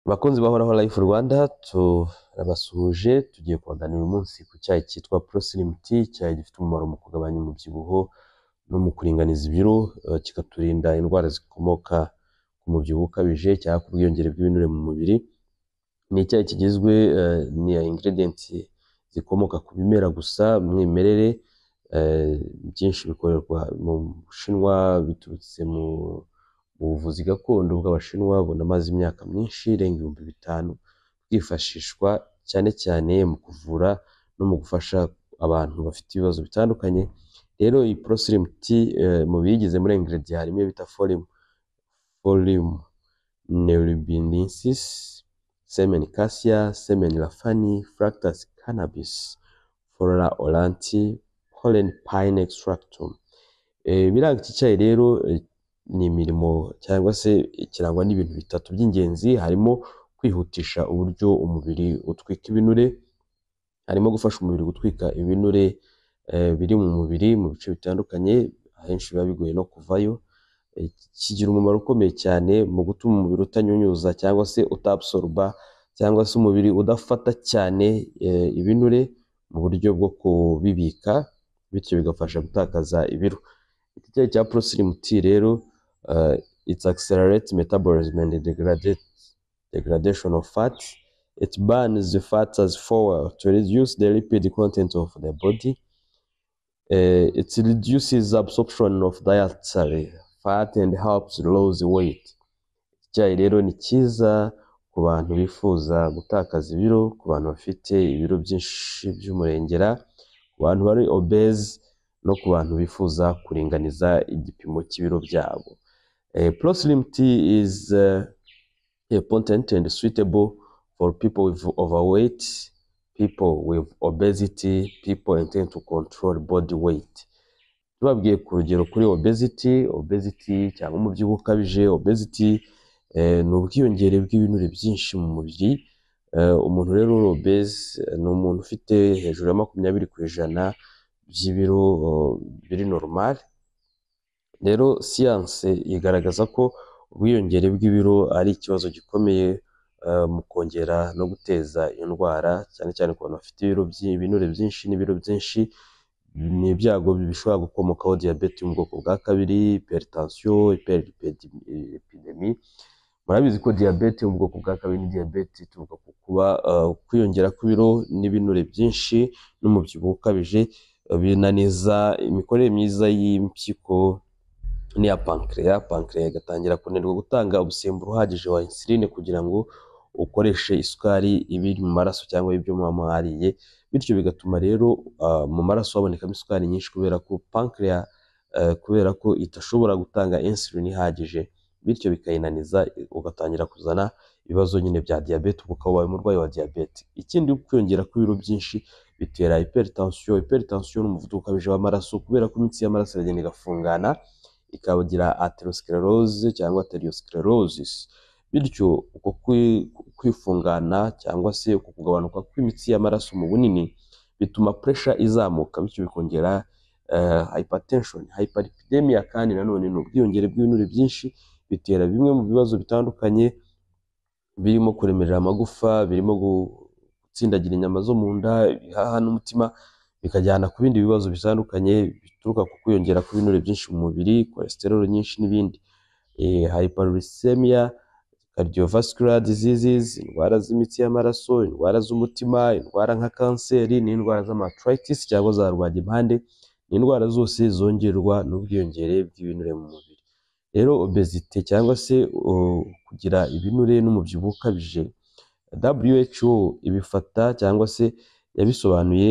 Bakunzi bahoraho Life Rwanda turabasuhuje, tugiye kubaganira uyu munsi ku cyayi cyitwa Proslim Tea. Icyayi gifite umumaro mu kugabanya umubyibuho no mu kuringaniza ibiro, kikaturinda indwara zikomoka ku mubyibuho ukabije cyangwa ku bwiyongere bw'ibinure mu mubiri. Ni icyayi kigizwe ni ingredients zikomoka ku bimera gusa mwimerere, byinshi bikorerwa mu Bushinwa biturutse mu ubuvuzi gakondo bw'Abashinwa bunamaze imyaka myinshi irenga 5000 bwifashishwa cyane cyane mu kuvura no mu gufasha abantu bafite ibibazo bitandukanye. Rero iyi Proslim Tea mu biyigize muri ingredient harimo bita Folium neuribensis, Semen cassia, Semen lafani, Fructus cannabis, Flora oranti, Pollen pine extractum. Biranga iki cyayi rero ni imirimo cyangwa se kirangwa n'ibintu bitatu by'ingenzi. Harimo kwihutisha uburyo umubiri utwika ibinure, harimo gufasha umubiri gutwika ibinure biri mu mubiri mu bice bitandukanye ahenshi biba bigoye no kuvayo. Kigira umumaro ukomeye cyane mu gutuma umubiri utanyunyuza cyangwa se utabsorba cyangwa se umubiri udafata cyane ibinure mu buryo bwo kubibika, bityo bigafasha gutakaza ibiro. Iki cyayi cya Proslim Tea rero it accelerates metabolism and degradation of fat. It burns the fats as fuel to reduce the lipid content of the body. It reduces absorption of dietary fat and helps lose weight. Icyayi rero ni cyiza ku bantu bifuza gutakaza ibiro, ku bantu bafite ibiro byinshi by'umurengera, ku bantu bari obese no ku bantu bifuza kuringaniza igipimo cy'ibiro byabo. Proslim Tea is potent and suitable for people with overweight, people with obesity, people intend to control body weight. Tubabwiye ku rugero kuri obesity cyangwa umubyibuho ukabije. Obesity ni ubwiyongere bw'ibinure byinshi mu mubiri. Umuntu rero uri obese ni umuntu ufite hejuru ya 20% by'ibiro biri normal. Rero siyanse igaragaza ko ubwiyongere bw'ibiro ari ikibazo gikomeye mu kongera no guteza indwara, cyane cyane ku bantu bafite ibinure byinshi n'ibiro byinshi. Ni ibyago bishobora gukomokaho diabete mu bwoko bwa kabiri, hypertension, hyperlipidemie. Murabizi ko diabete mu bwoko bwa kabiri ni diabete ituruka ku kuba kwiyongera kw'ibiro n'ibinure byinshi n'umubyibuho ukabije binaniza imikorere myiza y'impyiko n'iya pancreas igatangira kunanirwa gutanga umusemburo uhagije wa insuline kugira ngo ukoreshe isukari ibiri mu maraso cyangwa ibyo muba mwariye, bityo bigatuma rero mu maraso habonekamo isukari nyinshi kubera ko pancreas kubera ko itashobora gutanga insuline ihagije, bityo bikayinaniza ugatangira kuzana ibibazo nyine bya diabete, ukaba umurwayi wa diabete. Ikindi kwiyongera kw'ibiro byinshi bitera hypertension n'umuvuduko ukabije w'amaraso, kubera ko imitsi y'amaraso iragenda igafungana ikagira atherosclerose cyangwa arteriosclerosis, bityo uko kwifungana cyangwa se uko kugabanuka kw'imitsi y'amaraso mu bunini bituma pressure izamuka, bityo bikongera hypertension, hyperlipidemia. Kandi nanone ni ubwiyongere bw'ibinure byinshi bitera bimwe mu bibazo bitandukanye birimo kuremerera amagufa, birimo gutsindagira inyama zo mu nda, ibihaha n'umutima, bikajyana ku bindi bibazo bitandukanye bituruka ku kwiyongera kw'ibinure byinshi mu mubiri, cholesterol nyinshi n'ibindi. Hyperuricemia, cardiovascular diseases, indwara z'imitsi y'amaraso, indwara z'umutima, indwara nka kanseri n'indwara z'amatritis cyangwa za rubagimpande, ni indwara zose zongerwa n'ubwiyongere bw'ibinure mu mubiri. Rero obesity cyangwa se kugira ibinure n'umubyibuho ukabije, WHO ibifata cyangwa se yabisobanuye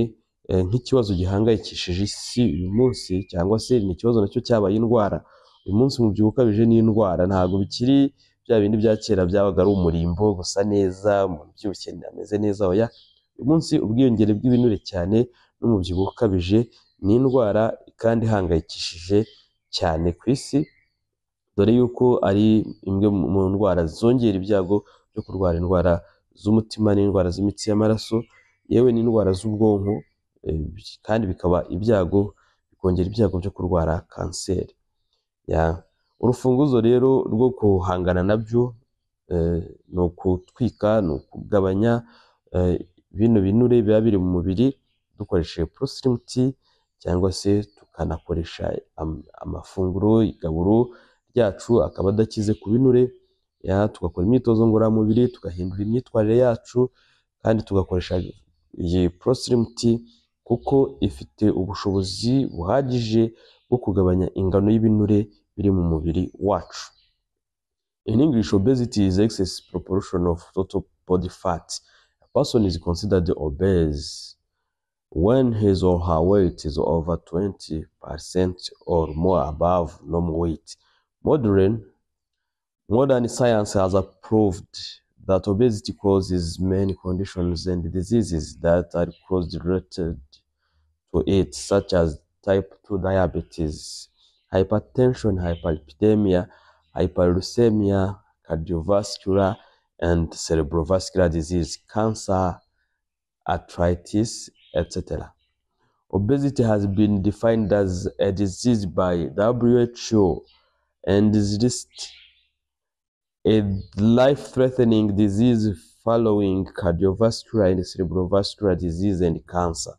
nk'ikibazo gihangayikishije isi uyu munsi, cyangwa se ni ikibazo nacyo cyabaye indwara. Uyu munsi umubyibuho ukabije ni indwara, ntabwo bikiri bya bindi bya kera byabaga ari umurimbo gusa neza, umuntu ubyibushye ameze neza. Oya, uyu munsi ubwiyongere bw'ibinure cyane n'umubyibuho ukabije ni indwara kandi ihangayikishije cyane ku isi, dore yuko ari imwe mu ndwara zongera ibyago byo kurwara indwara z'umutima n'indwara z'imitsi y'amaraso, yewe n'indwara z'ubwonko, kandi bikaba ibyago, bikongera ibyago byo kurwara kanseri. Urufunguzo rero rwo guhangana nabyo ni ukutwika, ni ukugabanya bino binure biba biri mu mubiri dukoresheje ProSlim Tea, cyangwa se tukanakoresha amafunguro, igaburo ryacu akaba adakize ku binure, tugakora imyitozo ngororamubiri, tugahindura imyitwarire yacu, kandi tugakoresha iyi ProSlim Tea kuko ifite ubushobozi buhagije bwo kugabanya ingano y'ibinure biri mu mubiri wacu. In English, obesity is excess proportion of total body fat. A person is considered obese when his or her weight is over 20% or more above normal weight. Modern science has proved that obesity causes many conditions and diseases that are closely related to it, such as type 2 diabetes, hypertension, hyperlipidemia, hyperuricemia, cardiovascular and cerebrovascular disease, cancer, arthritis, etc. Obesity has been defined as a disease by WHO and is listed a life-threatening disease following cardiovascular and cerebrovascular disease and cancer.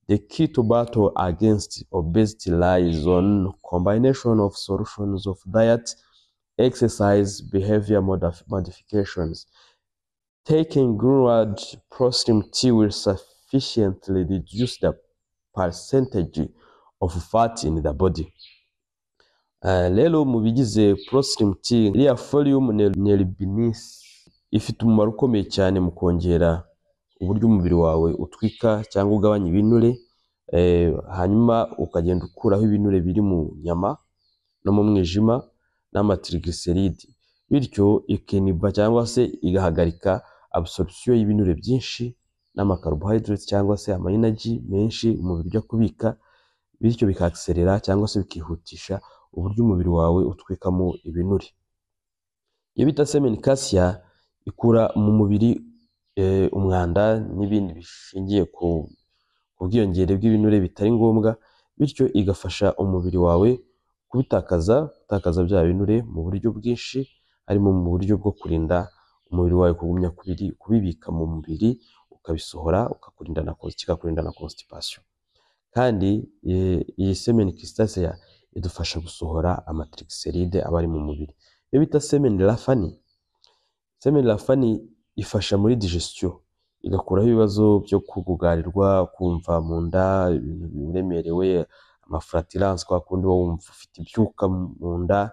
The key to battle against obesity lies on combination of solutions of diet, exercise, behavior modifications. Taking Greenwood ProSlim Tea will sufficiently reduce the percentage of fat in the body. Rero mu bigize ProSlim Tea, iriya Folium Nelbinis ifite umumaro ukomeye cyane mu kongera uburyo umubiri wawe utwika cyangwa ugabanya ibinure, hanyuma ukagenda ukuraho ibinure biri mu nyama no mu mwijima n'amatriglyceride, bityo ikiniba cyangwa se igahagarika absorption y'ibinure byinshi n'amacarbohydrates cyangwa se ama-energy menshi umubiri ujya kubika, bityo bikaakselera cyangwa se bikihutisha uburyo umubiri wawe utwikamo ibinure. Iyo bita semen cassia ikura mu mubiri umwanda n'ibindi bishingiye ku bwiyongere bw'ibinure bitari ngombwa, bityo igafasha umubiri wawe gutakaza bya binure mu buryo bwinshi, harimo mu buryo bwo kurinda umubiri wawe kugumya kubibika mu mubiri, ukabisohora, kikakurinda na constipation. Kandi iyi semen cassia idufasha gusohora amatriglyceride aba ari mu mubiri. Iyo bita semen lafani ifasha muri digestion, igakuraho ibibazo byo kugugarirwa, kumva mu nda ibintu biremerewe, amaflatulence, kwa kundi wumva ufite ibyuka mu nda,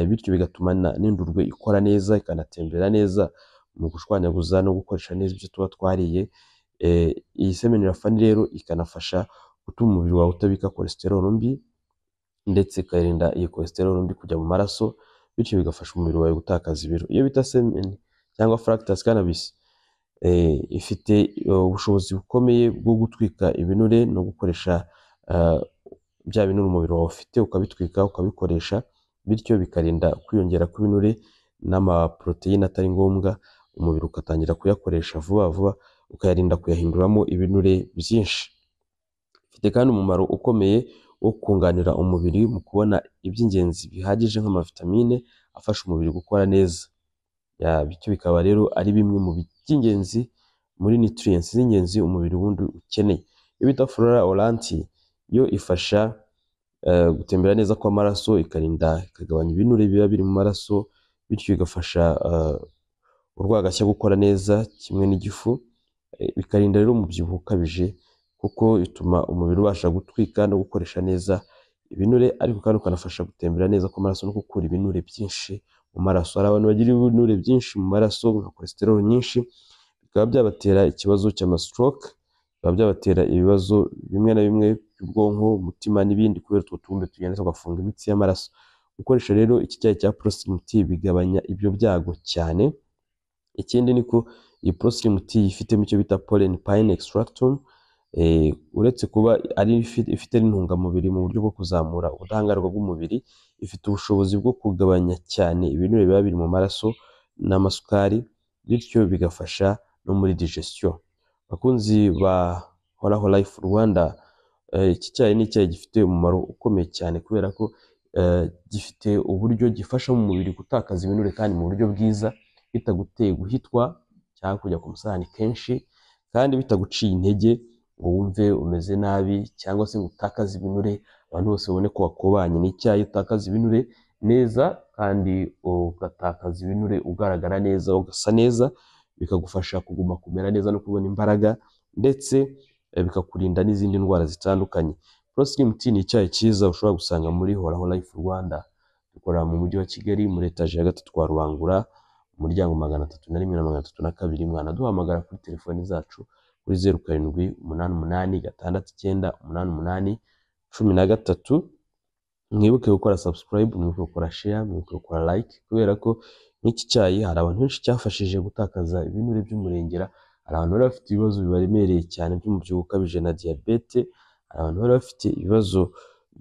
bityo bigatuma n'indurwe ikora neza, ikanatembera neza mu gushwanyaguza no gukoresha neza ibyo tuba twariye. Iyi semen lafani rero ikanafasha gutuma umubiri wawe utabika cholesterol mbi, ndetse ikarinda iyi cholesterol mbi kujya mu maraso, bityo bigafasha umubiri wawe gutakaza ibiro. Iyo bita semen cyangwa fructose cannabis ifite ubushobozi bukomeye bwo gutwika ibinure no gukoresha bya binure umubiri wawe ufite, ukabitwika ukabikoresha, bityo bikarinda kwiyongera kw'ibinure n'amaproteine atari ngombwa, umubiri ugatangira kuyakoresha vuba vuba, ukayarinda kuyahinduramo ibinure byinshi. Ifite kandi umumaro ukomeye wo kunganira umubiri mu kubona iby'ingenzi bihagije nk'amavitamine afasha umubiri gukora neza. Bityo bikaba rero ari bimwe mu by'ingenzi muri nutrients z'ingenzi umubiri wundi ukeneye. Iyo bita Flora Oranti yo ifasha gutembera neza kw'amaraso, ikagabanya ibinure biba biri mu maraso, bityo igafasha urwagashya gukora neza kimwe n'igifu, bikarinda rero umubyibuho ukabije kuko ituma umubiri ubasha gutwika no gukoresha neza ibinure, ariko kandi ukanafasha gutembera neza kw'amaraso no gukura ibinure byinshi mu maraso. Hari abantu bagira ibinure byinshi mu maraso nka cholesterol nyinshi, bikaba byabatera ikibazo cy'amastroke, bikaba byabatera ibibazo bimwe na bimwe by'ubwonko, umutima n'ibindi, kubera utwo tubumbe tugenda tugafunga imitsi y'amaraso. Gukoresha rero iki cyayi cya ProSlim Tea bigabanya ibyo byago cyane. Ikindi niko iyi ProSlim Tea ifitemo icyo bita pollen pine extractum, uretse kuba ifite n'intungamubiri mu buryo bwo kuzamura ubudahangarwa bw'umubiri, ifite ubushobozi bwo kugabanya cyane ibinure biba biri mu maraso n'amasukari, bityo bigafasha no muri digestion. Bakunzi ba Horaho Life Rwanda, iki cyayi ni icyayi gifite umumaro ukomeye cyane, kubera ko gifite uburyo gifasha mu mubiri gutakaza ibinure kandi mu buryo bwiza, bitaguteye guhitwa cyangwa kujya ku musarani kenshi, kandi bitaguciye intege ngo wumve umeze nabi cyangwa se ngo utakaze ibinure abantu bose babone ko wakubanye. Ni icyayi utakaza ibinure neza kandi ugatakaza ibinure ugaragara neza, ugasa neza, bikagufasha kuguma kumera neza no kubona imbaraga, ndetse bikakurinda n'izindi ndwara zitandukanye. Pro Slim Tea ni icyayi cyiza ushobora gusanga muri Horaho Life Rwanda. Dukorera mu mujyi wa Kigali muri etaje ya gatatu kwa Rubangura, umuryango 301 na 302. Mwanaduhamagara kuri telefoni zacu kuri 0786698813. Mwibuke gukora subscribe, mwibuke gukora share, mwibuke gukora like, kubera ko n'iki cyayi hari abantu benshi cyafashije gutakaza ibinure by'umurengera. Hari abantu bari bafite ibibazo bibaremereye cyane by'umubyibuho ukabije na diabete, hari abantu bari bafite ibibazo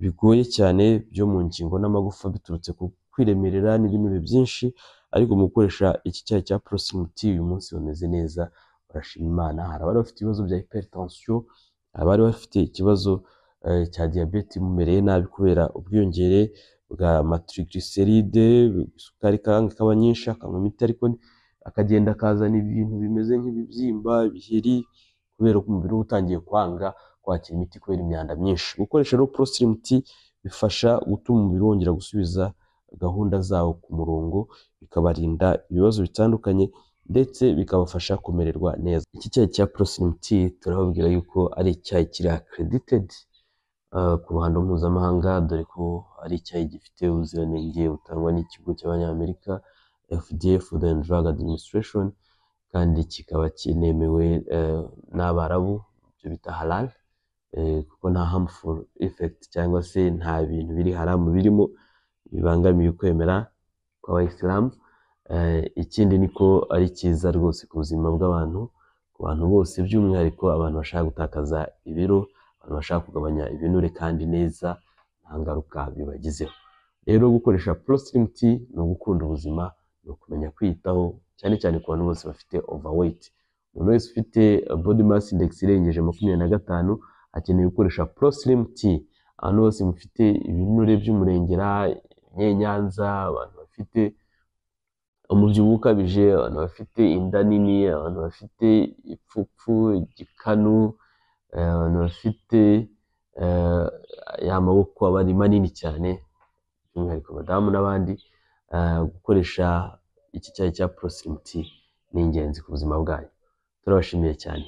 bigoye cyane byo mu ngingo n'amagufa biturutse ku kwiremerera n'ibinure byinshi, ariko mu gukoresha iki cyayi cya Pro Slim Tea uyu munsi bameze neza, barashima Imana. Hari abari bafite ibibazo bya hypertension, abari bafite ikibazo cya diabete imumereye nabi kubera ubwiyongere bwa matriglyceride, isukari ikaba nyinshi, akanywa imiti ariko akagenda akazana ibintu bimeze nk'ibibyimba, ibiheri, kubera ko umubiri we utangiye kwanga kwakira imiti kubera imyanda myinshi. Gukoresha rero Pro Slim Tea bifasha gutuma umubiri wongera gusubiza gahunda zawo ku murongo, bikabarinda ibibazo bitandukanye ndetse bikabafasha kumererwa neza. Iki cyayi cya Pro Slim Tea turababwira yuko ari icyayi kiri accredited ku ruhando mpuzamahanga, dore ko ari icyayi gifite ubuziranenge butangwa n'ikigo cy'Abanyamerika FDA, Food and Drug Administration, kandi kikaba kinemewe n'Abarabu, ibyo bita halal, kuko nta harmful effect cyangwa se nta bintu biri haramu birimo bibangamiye ukwemera kw'Abayisilamu. Ikindi niko ari cyiza rwose ku buzima bw'abantu, ku bantu bose, by'umwihariko abantu bashaka gutakaza ibiro, abantu bashaka kugabanya ibinure kandi neza nta ngaruka bibagizeho. Rero gukoresha Pro Slim Tea ni ugukunda ubuzima, ni ukumenya kwiyitaho, cyane cyane ku bantu bose bafite overweight. Umuntu wese ufite body mass index irengeje 25 akeneye gukoresha Pro Slim Tea. Abantu bose mufite ibinure by'umurengera, nyenyanza, abantu bafite umubyibuho ukabije, abantu bafite inda nini, abantu bafite ipfupfu, igikanu, abantu bafite y'amaboko aba ari manini cyane, by'umwihariko abadamu n'abandi, gukoresha iki cyayi cya Pro Slim Tea ni ingenzi ku buzima bwanyu. Turabashimiye cyane.